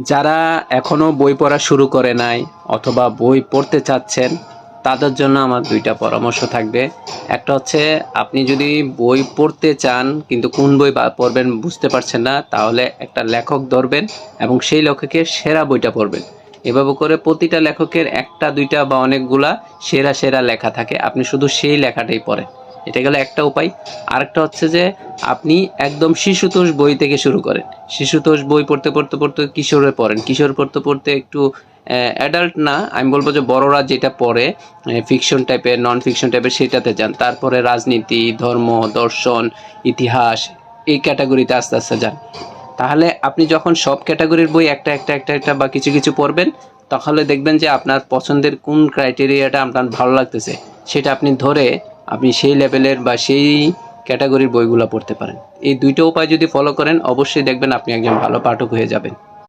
যারা এখনো বই পড়া শুরু করে নাই অথবা বই পড়তে চাচ্ছেন তাদের জন্য আমার দুইটা পরামর্শ থাকবে। একটা হচ্ছে, আপনি যদি বই পড়তে চান কিন্তু কোন বই পড়বেন বুঝতে পারছেন না, তাহলে একটা লেখক ধরবেন এবং সেই লেখকের সেরা বইটা পড়বেন। এভাবে করে প্রতিটা লেখকের একটা দুইটা বা অনেকগুলা সেরা সেরা লেখা থাকে, আপনি শুধু সেই লেখাটাই পড়েন। এটা গেল একটা উপায়। আরেকটা হচ্ছে যে আপনি একদম শিশুতোষ বই থেকে শুরু করেন। শিশুতোষ বই পড়তে পড়তে পড়তে কিশোরে পড়েন, কিশোর পড়তে পড়তে একটু অ্যাডাল্ট না, আমি বলবো যে বড়রা যেটা পড়ে ফিকশন টাইপের, নন ফিকশন টাইপের, সেটাতে যান। তারপরে রাজনীতি, ধর্ম, দর্শন, ইতিহাস, এই ক্যাটাগরিতে আস্তে আস্তে যান। তাহলে আপনি যখন সব ক্যাটাগরির বই একটা একটা একটা একটা বা কিছু কিছু পড়বেন, তাহলে দেখবেন যে আপনার পছন্দের কোন ক্রাইটেরিয়াটা আপনার ভালো লাগতেছে সেটা আপনি ধরে আপনি সেই লেভেলের বা সেই ক্যাটাগরির বইগুলো পড়তে পারেন। এই দুইটা উপায় যদি ফলো করেন, অবশ্যই দেখবেন আপনি একজন ভালো পাঠক হয়ে যাবেন।